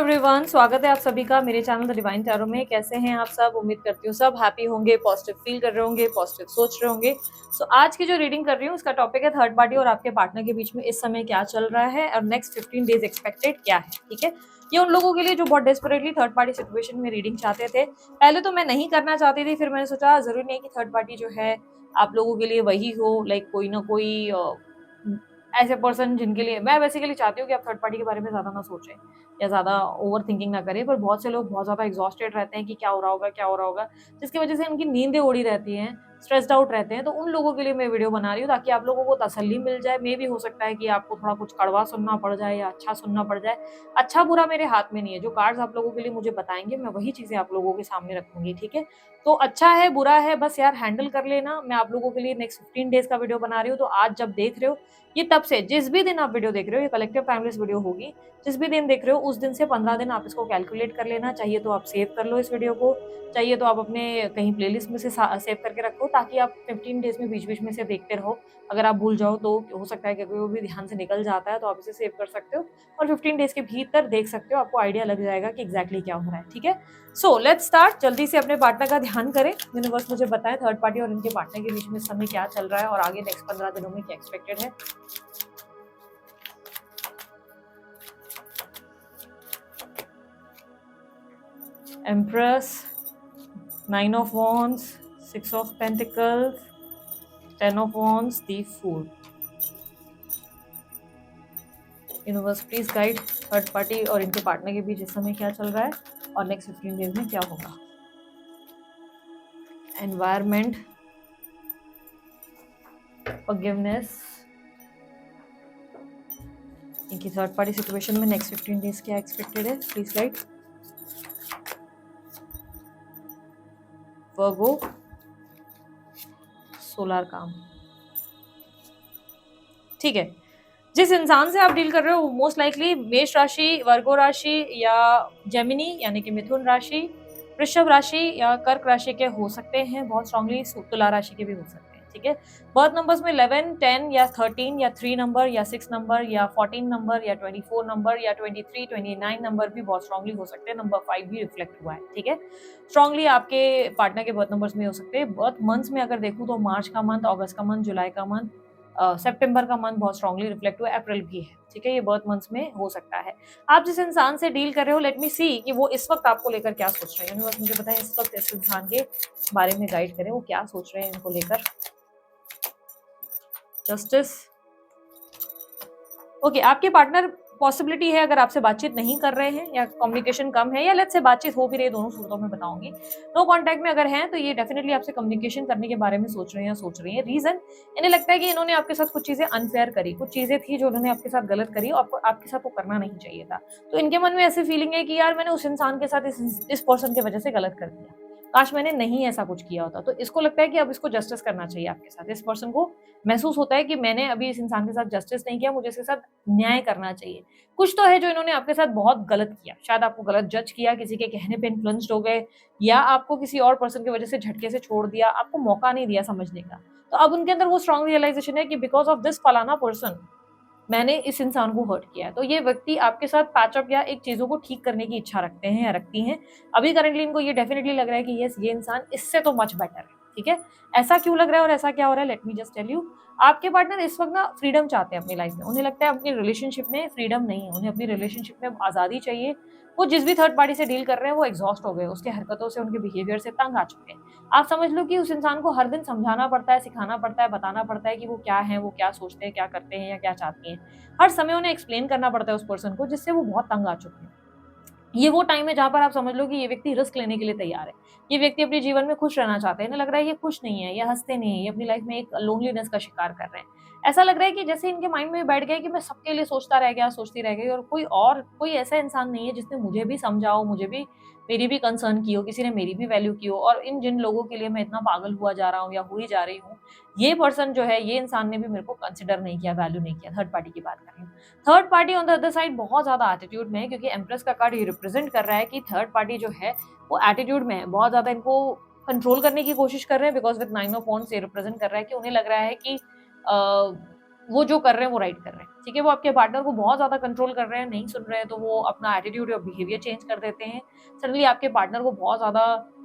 Everyone, स्वागत है आप सभी का मेरे चैनल द डिवाइन टैरो में। कैसे हैं आप सब? उम्मीद करती हूँ सब हैप्पी होंगे, पॉजिटिव फील कर रहे होंगे, पॉजिटिव सोच रहे होंगे। सो आज की जो रीडिंग कर रही हूँ उसका टॉपिक है थर्ड पार्टी और आपके पार्टनर के बीच में इस समय क्या चल रहा है और नेक्स्ट 15 डेज एक्सपेक्टेड क्या है। ठीक है, ये उन लोगों के लिए जो बहुत डेस्परेटली थर्ड पार्टी सिचुएशन में रीडिंग चाहते थे। पहले तो मैं नहीं करना चाहती थी, फिर मैंने सोचा जरूरी नहीं है कि थर्ड पार्टी जो है आप लोगों के लिए वही हो, लाइक कोई ना कोई ऐसे पर्सन जिनके लिए मैं बेसिकली चाहती हूँ कि आप थर्ड पार्टी के बारे में ज्यादा ना सोचें या ज़्यादा ओवर थिंकिंग ना करें। पर बहुत से लोग बहुत ज़्यादा एग्जॉस्टेड रहते हैं कि क्या हो रहा होगा, क्या हो रहा होगा, जिसकी वजह से उनकी नींदें उड़ी रहती हैं, स्ट्रेस्ड आउट रहते हैं। तो उन लोगों के लिए मैं वीडियो बना रही हूँ ताकि आप लोगों को तसल्ली मिल जाए। मे भी हो सकता है कि आपको थोड़ा कुछ कड़वा सुनना पड़ जाए या अच्छा सुनना पड़ जाए। अच्छा बुरा मेरे हाथ में नहीं है, जो कार्ड्स आप लोगों के लिए मुझे बताएंगे मैं वही चीज़ें आप लोगों के सामने रखूंगी। ठीक है, तो अच्छा है बुरा है बस यार हैंडल कर लेना। मैं आप लोगों के लिए नेक्स्ट 15 डेज का वीडियो बना रही हूँ। तो आज जब देख रहे हो ये तब से जिस भी दिन आप वीडियो देख रहे हो, ये कलेक्टिव टाइमलेस वीडियो होगी, जिस भी दिन देख रहे हो उस दिन से 15 दिन आप इसको कैलकुलेट कर लेना। चाहिए तो आप सेव कर लो इस वीडियो को, चाहिए तो आप अपने कहीं प्लेलिस्ट में से सेव करके रखो ताकि आप 15 डेज में बीच बीच में से देखते रहो। अगर आप भूल जाओ तो हो सकता है कि वो भी ध्यान से निकल जाता है, तो आप इसे सेव कर सकते हो और 15 डेज के भीतर देख सकते हो। आपको आइडिया लग जाएगा कि एग्जैक्टली क्या हो रहा है। ठीक है, सो लेट्स स्टार्ट। जल्दी से अपने पार्टनर का ध्यान करें। यूनिवर्स मुझे बताएं थर्ड पार्टी और इनके पार्टनर के बीच में इस समय क्या चल रहा है और आगे नेक्स्ट 15 दिनों में क्या एक्सपेक्टेड है। Empress, Nine of Wands, Six of Pentacles, Ten of Wands, the Fool. Universe please guide third party और इनके पार्टनर के बीच इस समय क्या चल रहा है और नेक्स्ट 15 डेज में क्या होगा। एनवायरमेंट, फॉरगिवनेस, इनकी थर्ड पार्टी सिचुएशन में नेक्स्ट 15 डेज क्या एक्सपेक्टेड है, प्लीज गाइड। वर्गो, सोलर काम। ठीक है, जिस इंसान से आप डील कर रहे हो मोस्ट लाइकली मेष राशि, वर्गो राशि या जेमिनी यानी कि मिथुन राशि, वृषभ राशि या कर्क राशि के हो सकते हैं। बहुत स्ट्रांगली तुला राशि के भी हो सकते हैं। ठीक है, बर्थ नंबर्स में 11, 10 या 13 या 3 नंबर या 6 नंबर या 14 नंबर या 24 नंबर या 23, 29 नंबर भी बहुत स्ट्रांगली हो सकते हैं। नंबर 5 भी रिफ्लेक्ट हुआ है। ठीक है, स्ट्रांगली आपके पार्टनर के बर्थ नंबर्स में हो सकते हैं। बर्थ मंथ्स में अगर देखूँ तो मार्च का मंथ, अगस्त का मंथ, जुलाई का मंथ, सितंबर का मंथ बहुत स्ट्रांगली रिफ्लेक्ट हुआ, अप्रैल भी है। ठीक है, ये बर्थ मंथ्स में हो सकता है। आप जिस इंसान से डील कर रहे हो, लेट मी सी कि वो इस वक्त आपको लेकर क्या सोच रहे हैं। यूनिवर्स मुझे बताएं इस वक्त इस इंसान के बारे में गाइड करें, वो क्या सोच रहे हैं इनको लेकर। जस्टिस, ओके, आपके पार्टनर पॉसिबिलिटी है अगर आपसे बातचीत नहीं कर रहे हैं या कम्युनिकेशन कम है या लेट्स से बातचीत हो भी रही है, दोनों सूरतों में बताऊंगी। नो कांटेक्ट में अगर हैं तो ये डेफिनेटली आपसे कम्युनिकेशन करने के बारे में सोच रहे हैं या सोच रही हैं। रीजन, इन्हें लगता है कि इन्होंने आपके साथ कुछ चीजें अनफेयर करी, कुछ चीजें थी जो उन्होंने आपके साथ गलत करी और आपके साथ वो करना नहीं चाहिए था। तो इनके मन में ऐसी फीलिंग है कि यार मैंने उस इंसान के साथ इस पर्सन की वजह से गलत कर दिया, काश मैंने नहीं ऐसा कुछ किया होता। तो इसको लगता है कि अब इसको जस्टिस करना चाहिए आपके साथ। इस पर्सन को महसूस होता है कि मैंने अभी इस इंसान के साथ जस्टिस नहीं किया, मुझे इसके साथ न्याय करना चाहिए। कुछ तो है जो इन्होंने आपके साथ बहुत गलत किया, शायद आपको गलत जज किया, किसी के कहने पे इन्फ्लुएंस्ड हो गए या आपको किसी और पर्सन की वजह से झटके से छोड़ दिया, आपको मौका नहीं दिया समझने का। तो अब उनके अंदर वो स्ट्रांग रियलाइजेशन है कि बिकॉज ऑफ दिस फलाना पर्सन मैंने इस इंसान को हर्ट किया है। तो ये व्यक्ति आपके साथ पैचअप या एक चीजों को ठीक करने की इच्छा रखते हैं या रखती हैं। अभी करंटली इनको ये डेफिनेटली लग रहा है कि यस ये इंसान इससे तो मच बेटर है। ठीक है, ऐसा क्यों लग रहा है और ऐसा क्या हो रहा है, let me just tell you. आपके पार्टनर इस वक्त ना फ्रीडम चाहते हैं अपनी लाइफ में। उन्हें लगता है अपनी रिलेशनशिप में फ्रीडम नहीं है, उन्हें अपनी रिलेशनशिप में आजादी चाहिए। वो जिस भी थर्ड पार्टी से डील कर रहे हैं वो एग्जॉस्ट हो गए, उसके हरकतों से, उनके बिहेवियर से तंग आ चुके हैं। आप समझ लो कि उस इंसान को हर दिन समझाना पड़ता है, सिखाना पड़ता है, बताना पड़ता है कि वो क्या है, वो क्या सोचते हैं, क्या करते हैं या क्या चाहती हैं। हर समय उन्हें एक्सप्लेन करना पड़ता है उस पर्सन को, जिससे वो बहुत तंग आ चुके हैं। ये वो टाइम है जहाँ पर आप समझ लो कि ये व्यक्ति रिस्क लेने के लिए तैयार है। ये व्यक्ति अपने जीवन में खुश रहना चाहते हैं। इन्हें लग रहा है ये खुश नहीं है, ये हंसते नहीं है, ये अपनी लाइफ में एक लोनलीनेस का शिकार कर रहे हैं। ऐसा लग रहा है कि जैसे इनके माइंड में बैठ गया कि मैं सबके लिए सोचता रह गया, सोचती रह गई और कोई ऐसा इंसान नहीं है जिसने मुझे भी समझा हो, मुझे भी मेरी भी कंसर्न की हो, किसी ने मेरी भी वैल्यू की हो। और इन जिन लोगों के लिए मैं इतना पागल हुआ जा रहा हूँ या हुई जा रही हूँ, ये पर्सन जो है, ये इंसान ने भी मेरे को कंसिडर नहीं किया, वैल्यू नहीं किया। थर्ड पार्टी की बात कर रही हूँ। Third party on the other side बहुत ज्यादा एटीट्यूड में है, क्योंकि एम्प्रेस का कार्ड ये रिप्रेजेंट कर रहा है कि थर्ड पार्टी जो है वो एटीट्यूड में है, बहुत ज्यादा इनको कंट्रोल करने की कोशिश कर रहे हैं। बिकॉज विद 9 ऑफ वॉन्ड्स ये रिप्रेजेंट कर रहा है कि उन्हें लग रहा है कि वो जो कर रहे हैं वो राइट कर रहे हैं, ठीक है। वो आपके पार्टनर को बहुत ज़्यादा कंट्रोल कर रहे हैं, नहीं सुन रहे हैं, तो वो अपना एटीट्यूड या बिहेवियर चेंज कर देते हैं। सडनली आपके पार्टनर को बहुत ज़्यादा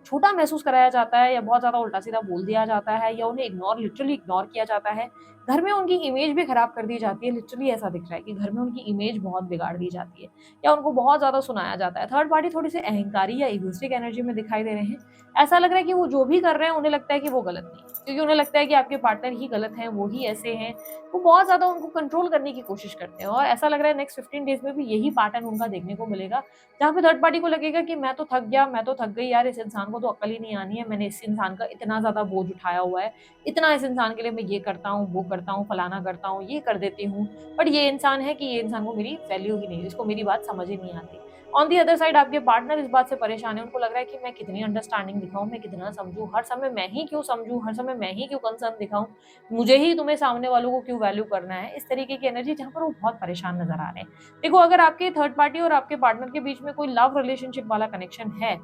छोटा महसूस कराया जाता है या बहुत ज़्यादा उल्टा-सीधा बोल दिया जाता है या उन्हें लिटरली इग्नोर किया जाता है। घर में उनकी इमेज भी खराब कर दी जाती है, लिटरली ऐसा दिख रहा है कि घर में उनकी इमेज बहुत बिगाड़ दी जाती है या उनको बहुत ज़्यादा सुनाया जाता है। थर्ड पार्टी थोड़ी-सी अहंकारी या इगोइस्टिक एनर्जी में दिखाई दे रहे हैं। ऐसा लग रहा है कि वो जो भी कर रहे हैं उन्हें लगता है कि वो गलत नहीं है, क्योंकि उन्हें लगता है कि आपके पार्टनर ही गलत हैं, वो ही ऐसे हैं। वो बहुत ज़्यादा उनको कंट्रोल करने की कोशिश करते हैं और ऐसा लग रहा है नेक्स्ट 15 डेज़ में भी यही पैटर्न उनका देखने को मिलेगा, जहाँ पे थर्ड पार्टी को लगेगा कि मैं तो थक गया, मैं तो थक गई यार, इस इंसान को तो अक्ल ही नहीं आनी है, मैंने इस इंसान का इतना ज़्यादा बोझ उठाया हुआ है, इतना इस इंसान के लिए मैं ये करता हूँ, वो करता हूँ, फलाना करता हूँ, ये कर देती हूँ, बट ये इंसान है कि ये इंसान को मेरी वैल्यू ही नहीं है, इसको मेरी बात समझ ही नहीं आती। ऑन दी अदर साइड आपके पार्टनर इस बात से परेशान है, उनको लग रहा है कि मैं कितनी अंडरस्टैंडिंग दिखाऊँ, मैं कितना समझूँ, हर समय मैं ही क्यों समझूँ, हर समय मैं ही क्यों कंसर्न दिखाऊँ, मुझे ही तुम्हें सामने वालों को क्यों वैल्यू करना है, इस तरीके की एनर्जी जहाँ पर वो बहुत परेशान नज़र आ रहे हैं। देखो, अगर आपके थर्ड पार्टी और आपके पार्टनर के बीच में कोई लव रिलेशनशिप वाला कनेक्शन है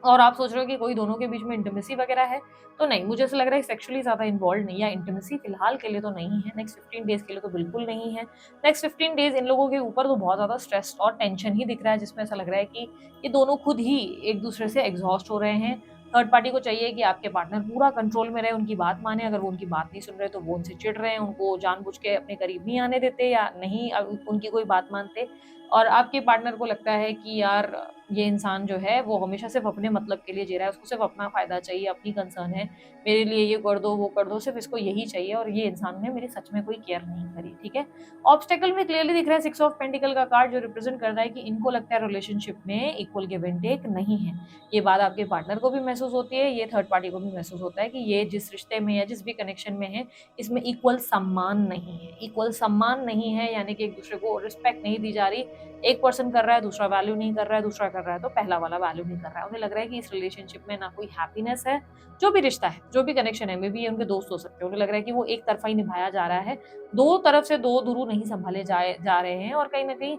और आप सोच रहे हो कि कोई दोनों के बीच में इंटीमेसी वगैरह है, तो नहीं, मुझे ऐसा लग रहा है सेक्सुअली ज़्यादा इन्वॉल्व नहीं, या इंटीमेसी फिलहाल के लिए तो नहीं है, नेक्स्ट 15 डेज़ के लिए तो बिल्कुल नहीं है। नेक्स्ट 15 डेज़ इन लोगों के ऊपर तो बहुत ज़्यादा स्ट्रेस और टेंशन ही दिख रहा है, जिसमें ऐसा लग रहा है कि ये दोनों खुद ही एक-दूसरे से एग्ज़ॉस्ट हो रहे हैं। थर्ड पार्टी को चाहिए कि आपके पार्टनर पूरा कंट्रोल में रहे, उनकी बात माने, अगर वो उनकी बात नहीं सुन रहे तो वो उनसे चिढ़ रहे हैं, उनको जानबूझ के अपने करीब नहीं आने देते या नहीं उनकी कोई बात मानते। और आपके पार्टनर को लगता है कि यार, ये इंसान जो है वो हमेशा सिर्फ़ अपने मतलब के लिए जी रहा है, उसको सिर्फ़ अपना फ़ायदा चाहिए, अपनी कंसर्न है, मेरे लिए ये कर दो, वो कर दो, सिर्फ़ इसको यही चाहिए और ये इंसान ने मेरी सच में कोई केयर नहीं करी, ठीक है? ऑब्स्टेकल में क्लियरली दिख रहा है 6 ऑफ पेंटिकल का कार्ड, जो रिप्रेज़ेंट कर रहा है कि इनको लगता है रिलेशनशिप में इक्वल गिव एंड टेक नहीं है। ये बात आपके पार्टनर को भी महसूस होती है, ये थर्ड पार्टी को भी महसूस होता है कि ये जिस रिश्ते में या जिस भी कनेक्शन में है, इसमें इक्वल सम्मान नहीं है। इक्वल सम्मान नहीं है यानी कि एक-दूसरे को रिस्पेक्ट नहीं दी जा रही। एक पर्सन कर रहा है, दूसरा वैल्यू नहीं कर रहा है, दूसरा कर रहा है तो पहला वाला वैल्यू नहीं कर रहा है। उन्हें लग रहा है कि इस रिलेशनशिप में ना कोई हैप्पीनेस है, जो भी रिश्ता है, जो भी कनेक्शन है, मेबी ये उनके दोस्त हो सकते हैं। उन्हें लग रहा है कि वो एक तरफ़ा ही निभाया जा रहा है, 2 तरफ से 2 गुरु नहीं सँभाले जा रहे हैं और कहीं न कहीं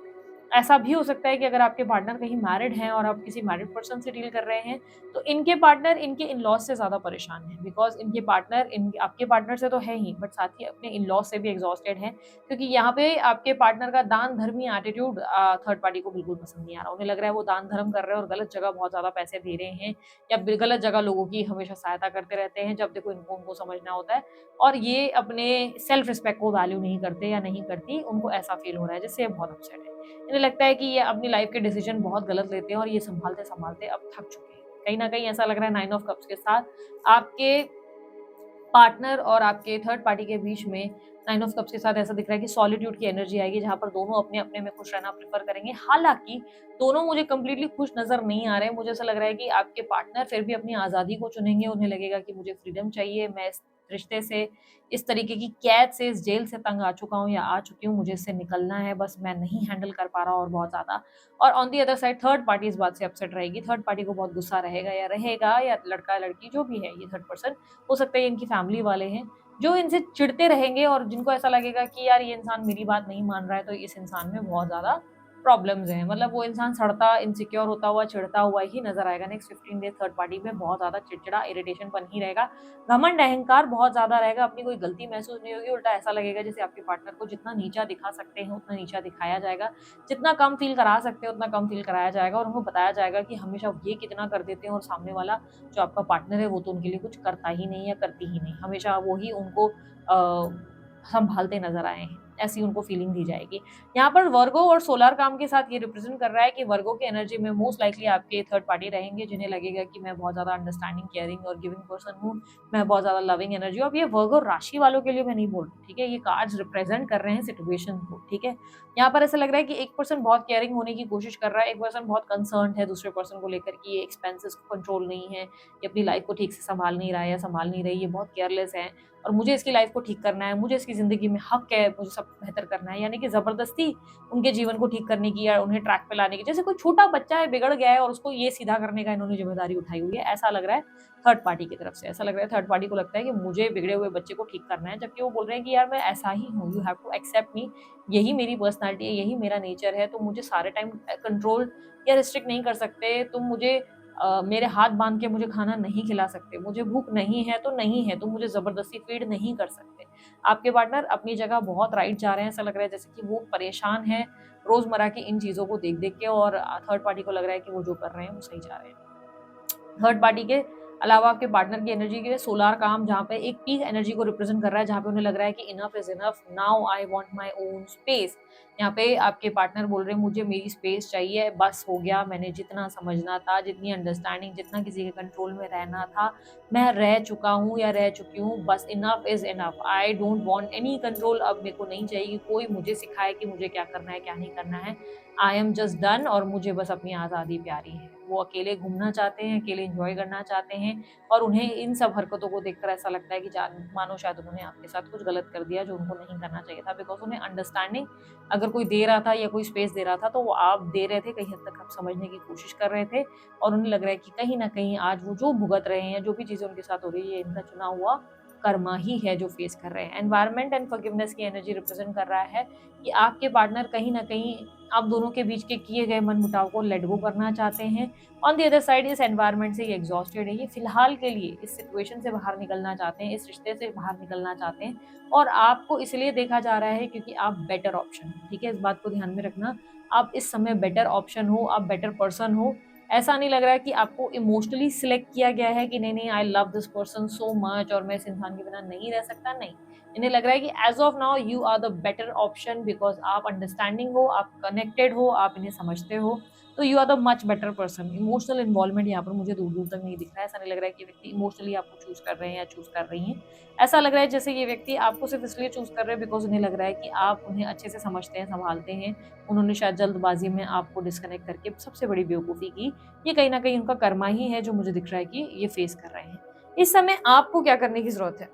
ऐसा भी हो सकता है कि अगर आपके पार्टनर कहीं मैरिड हैं और आप किसी मैरिड पर्सन से डील कर रहे हैं, तो इनके पार्टनर इनके इन-लॉज़ से ज़्यादा परेशान हैं, बिकॉज़ इनके पार्टनर आपके पार्टनर से तो है ही, बट साथ ही अपने इन-लॉज़ से भी एग्ज़ॉस्टेड हैं, क्योंकि यहाँ पे आपके पार्टनर का दान-धर्मी एटीट्यूड थर्ड पार्टी को बिल्कुल पसंद नहीं आ रहा। उन्हें लग रहा है वो दान-धर्म कर रहे हैं और गलत जगह बहुत ज़्यादा पैसे दे रहे हैं या गलत जगह लोगों की हमेशा सहायता करते रहते हैं, जब देखो इनको उनको समझना होता है और ये अपने सेल्फ रिस्पेक्ट को वैल्यू नहीं करते या नहीं करती, उनको ऐसा फ़ील हो रहा है, जिससे ये बहुत अपसेट है। इन्हें लगता है कि ये अपनी लाइफ के डिसीजन बहुत गलत लेते हैं और ये सँभालते-सँभालते अब थक चुके हैं। कहीं न कहीं ऐसा लग रहा है 9 ऑफ कप्स के साथ आपके पार्टनर और आपके थर्ड पार्टी के बीच में 9 ऑफ कप्स के साथ ऐसा दिख रहा है कि सॉलिट्यूड की एनर्जी आएगी, जहाँ पर दोनों अपने-अपने में खुश रहना प्रेफ़र करेंगे। हालाँकि दोनों मुझे कंप्लीटली खुश नज़र नहीं आ रहे हैं। मुझे ऐसा लग रहा है कि आपके पार्टनर फिर भी अपनी आज़ादी को चुनेंगे। उन्हें लगेगा कि मुझे फ्रीडम चाहिए, मैं इस रिश्ते से, इस तरीके की कैद से, इस जेल से तंग आ चुका हूँ या आ चुकी हूँ, मुझे इससे निकलना है, बस मैं नहीं हैंडल कर पा रहा और बहुत ज़्यादा। और on the other side third party इस बात से अपसेट रहेगी। थर्ड पार्टी को बहुत गुस्सा रहेगा या लड़का-लड़की जो भी है ये थर्ड पर्सन, हो सकता है ये इनकी फैमिली वाले हैं, जो इनसे चिढ़ते रहेंगे और जिनको ऐसा लगेगा कि यार, ये इंसान मेरी बात नहीं मान रहा है, तो इस इंसान में बहुत ज़्यादा प्रॉब्लम्स हैं। मतलब वो इंसान सड़ता, इनसिक्योर होता हुआ, चिढ़ता हुआ ही नज़र आएगा नेक्स्ट 15 डेज़ थर्ड पार्टी में। बहुत ज़्यादा चिड़चिड़ा, इरिटेशनपन ही रहेगा। घमंड, अहंकार बहुत ज़्यादा रहेगा, अपनी कोई गलती महसूस नहीं होगी, उल्टा ऐसा लगेगा जैसे आपके पार्टनर को जितना नीचा दिखा सकते हैं, उतना नीचा दिखाया जाएगा। जितना कम फ़ील करा सकते हैं, उतना कम फ़ील कराया जाएगा और उनको बताया जाएगा कि हमेशा ये कितना कर देते हैं और सामने वाला जो आपका पार्टनर है, वो तो उनके लिए कुछ करता ही नहीं या करती ही नहीं। हमेशा वो ही उनको सँभालते नज़र आए हैं, ऐसी उनको फीलिंग दी जाएगी। यहाँ पर वर्गो और सोलर काम के साथ ये रिप्रेज़ेंट कर रहा है कि वर्गो की एनर्जी में मोस्ट लाइकली आपके थर्ड पार्टी रहेंगे, जिन्हें लगेगा कि मैं बहुत ज़्यादा अंडरस्टैंडिंग, केयरिंग और गिविंग पर्सन हूँ, मैं बहुत ज़्यादा लविंग एनर्जी हूँ। अब ये वर्गो राशि वालों के लिए मैं नहीं बोल रही, ठीक है? ये कार्ड्स रिप्रेज़ेंट कर रहे हैं सिचुएशन को, ठीक है? यहाँ पर ऐसा लग रहा है कि एक पर्सन बहुत केयरिंग होने की कोशिश कर रहा है, एक पर्सन बहुत कंसर्न्ड है दूसरे पर्सन को लेकर कि ये एक्सपेंसेस को कंट्रोल नहीं है, ये अपनी लाइफ़ को ठीक से सँभाल नहीं रहा है या सँभाल नहीं रही, ये बहुत केयरलेस है और मुझे इसकी लाइफ़ को ठीक करना है, मुझे इसकी ज़िंदगी में हक है, मुझे सब बेहतर करना है। यानी कि ज़बरदस्ती उनके जीवन को ठीक करने की या उन्हें ट्रैक पे लाने की, जैसे कोई छोटा बच्चा है, बिगड़ गया है और उसको ये सीधा करने का इन्होंने ज़िम्मेदारी उठाई हुई है, ऐसा लग रहा है थर्ड पार्टी की तरफ से। ऐसा लग रहा है थर्ड पार्टी को लगता है कि मुझे बिगड़े हुए बच्चे को ठीक करना है, जबकि वो बोल रहे हैं कि यार, मैं ऐसा ही हूँ, यू हैव टू एक्सेप्ट मी, यही मेरी पर्सनैलिटी है, यही मेरा नेचर है, तुम मुझे सारे टाइम कंट्रोल या रिस्ट्रिक्ट नहीं कर सकते, तुम मुझे मेरे हाथ बांध के मुझे खाना नहीं खिला सकते, मुझे भूख नहीं है तो नहीं है, तो मुझे ज़बरदस्ती फीड नहीं कर सकते। आपके पार्टनर अपनी जगह बहुत राइट जा रहे हैं, ऐसा लग रहा है जैसे कि वो परेशान हैं रोज़मर्रा की इन चीज़ों को देख-देख के, और थर्ड पार्टी को लग रहा है कि वो जो कर रहे हैं वो सही जा रहे हैं। थर्ड पार्टी के अलावा आपके पार्टनर की एनर्जी के सोलार काम जहाँ पे एक पीक एनर्जी को रिप्रेजेंट कर रहा है, जहाँ पे उन्हें लग रहा है कि enough is enough, now I want my own space. यहाँ पे आपके पार्टनर बोल रहे हैं मुझे मेरी स्पेस चाहिए, बस हो गया, मैंने जितना समझना था, जितनी अंडरस्टैंडिंग, जितना किसी के कंट्रोल में रहना था, मैं रह चुका हूँ या रह चुकी हूँ, बस enough is enough, I don't want any control. अब मेरे को नहीं चाहिए कि कोई मुझे सिखाए कि मुझे क्या करना है क्या नहीं करना है। आई एम जस्ट डन, और मुझे बस अपनी आज़ादी प्यारी है। वो अकेले घूमना चाहते हैं, अकेले एंजॉय करना चाहते हैं, और उन्हें इन सब हरकतों को देखकर ऐसा लगता है कि जान मानो शायद उन्होंने आपके साथ कुछ गलत कर दिया जो उनको नहीं करना चाहिए था। बिकॉज़ उन्हें अंडरस्टैंडिंग अगर कोई दे रहा था या कोई स्पेस दे रहा था, तो वो आप दे रहे थे, कहीं हद तक आप समझने की कोशिश कर रहे थे, और उन्हें लग रहा है कि कहीं न कहीं आज वो जो भुगत रहे हैं, जो भी चीज़ें उनके साथ हो रही है, ये इनका चुना हुआ कर्मा ही है जो फेस कर रहे हैं। एनवायरनमेंट एंड फॉरगिवनेस की एनर्जी रिप्रेजेंट कर रहा है कि आपके पार्टनर कहीं न कहीं आप दोनों के बीच के किए गए मनमुटाव को लेट गो करना चाहते हैं। ऑन द अदर साइड इस एनवायरनमेंट से ये एग्जॉस्टेड है, ये फिलहाल के लिए इस सिचुएशन से बाहर निकलना चाहते हैं, इस रिश्ते से बाहर निकलना चाहते हैं, और आपको इसलिए देखा जा रहा है क्योंकि आप बेटर ऑप्शन हो। ठीक है, इस बात को ध्यान में रखना, आप इस समय बेटर ऑप्शन हो, आप बेटर पर्सन हो। ऐसा नहीं लग रहा है कि आपको इमोशनली सिलेक्ट किया गया है कि नहीं नहीं I love this person so much और मैं इस इंसान के बिना नहीं रह सकता, नहीं। इन्हें लग रहा है कि as of now you are the better option, because आप अंडरस्टैंडिंग हो, आप कनेक्टेड हो, आप इन्हें समझते हो, तो you are the much better person. Emotional involvement यहाँ पर मुझे दूर दूर तक नहीं दिख रहा है। ऐसा नहीं लग रहा है कि व्यक्ति इमोशनली आपको चूज कर रहे हैं या चूज कर रही हैं। ऐसा लग रहा है जैसे ये व्यक्ति आपको सिर्फ इसलिए चूज कर रहे हैं बिकॉज उन्हें लग रहा है कि आप उन्हें अच्छे से समझते हैं, संभालते हैं। उन्होंने शायद जल्दबाजी में आपको डिस्कनेक्ट करके सबसे बड़ी बेवकूफ़ी की। ये कहीं ना कहीं उनका कर्मा ही है जो मुझे दिख रहा है कि ये फेस कर रहे हैं। इस समय आपको क्या करने की जरूरत है?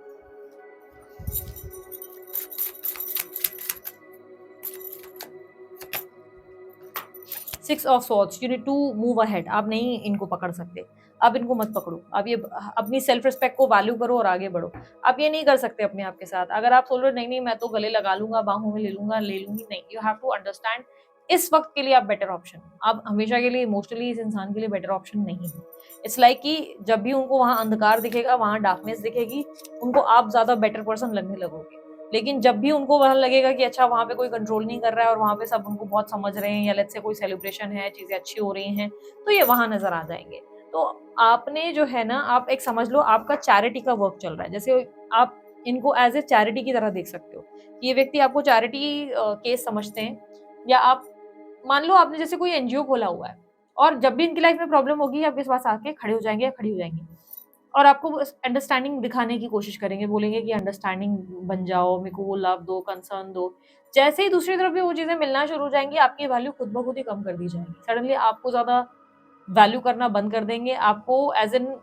6 of swords, you need to move ahead. आप नहीं इनको पकड़ सकते, आप इनको मत पकड़ो। आप ये अपनी सेल्फ रिस्पेक्ट को वैल्यू करो और आगे बढ़ो। आप ये नहीं कर सकते अपने आप के साथ। अगर आप सोच रहे हो नहीं नहीं मैं तो गले लगा लूंगा, बाहों में ले लूंगा, ले लूंगी, नहीं। यू हैव टू अंडरस्टैंड इस वक्त के लिए आप बेटर ऑप्शन हो। आप हमेशा के लिए इमोशनली इस इंसान के लिए बेटर ऑप्शन नहीं है। इट्स लाइक कि जब भी उनको वहां अंधकार दिखेगा, वहां डार्कनेस दिखेगी, उनको आप ज्यादा बेटर पर्सन लगने लगोगे। लेकिन जब भी उनको वहां लगेगा कि अच्छा वहां पे कोई कंट्रोल नहीं कर रहा है और वहां पे सब उनको बहुत समझ रहे हैं, या लेट्स से कोई सेलिब्रेशन है, चीजें अच्छी हो रही हैं, तो ये वहां नजर आ जाएंगे। तो आपने जो है ना, आप एक समझ लो आपका चैरिटी का वर्क चल रहा है। जैसे आप इनको एज ए चैरिटी की तरह देख सकते हो कि ये व्यक्ति आपको चैरिटी केस समझते हैं, या आप मान लो आपने जैसे कोई एनजीओ खोला हुआ है, और जब भी इनकी लाइफ में प्रॉब्लम होगी आपके पास आके खड़े हो जाएंगे या खड़ी हो जाएंगी, और आपको अंडरस्टैंडिंग दिखाने की कोशिश करेंगे, बोलेंगे कि अंडरस्टैंडिंग बन जाओ, मेरे को वो लव दो, कंसर्न दो। जैसे ही दूसरी तरफ भी वो चीजें मिलना शुरू हो जाएंगी, आपकी वैल्यू खुद ब खुद ही कम कर दी जाएगी। सडनली आपको ज्यादा वैल्यू करना बंद कर देंगे, आपको एज एन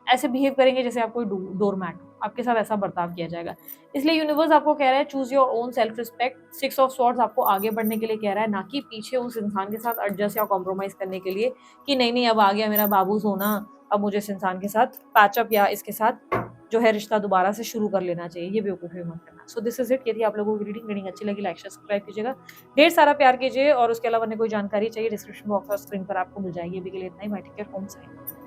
ऐसे बिहेव करेंगे जैसे आप कोई डोरमैट हो, आपके साथ ऐसा बर्ताव किया जाएगा। इसलिए यूनिवर्स आपको कह रहा है choose your own self respect. 6 of swords आपको आगे बढ़ने के लिए कह रहा है, ना कि पीछे उस इंसान के साथ एडजस्ट या कॉम्प्रोमाइज करने के लिए कि नहीं नहीं अब आ गया मेरा बाबू सोना, अब मुझे इस इंसान के साथ पैचअप या इसके साथ जो है रिश्ता दोबारा से शुरू कर लेना चाहिए। ये बेवकूफ़ी मत करना। So this is it. यदि आप लोगों की रीडिंग अच्छी लगी, लाइक शेयर सब्सक्राइब कीजिएगा, ढेर सारा प्यार कीजिए, और उसके अलावा कोई जानकारी चाहिए डिस्क्रिप्शन बॉक्स और स्क्रीन पर आपको मिल जाएगी। अभी के लिए इतना ही। बाय, टेक केयर, ओम साई।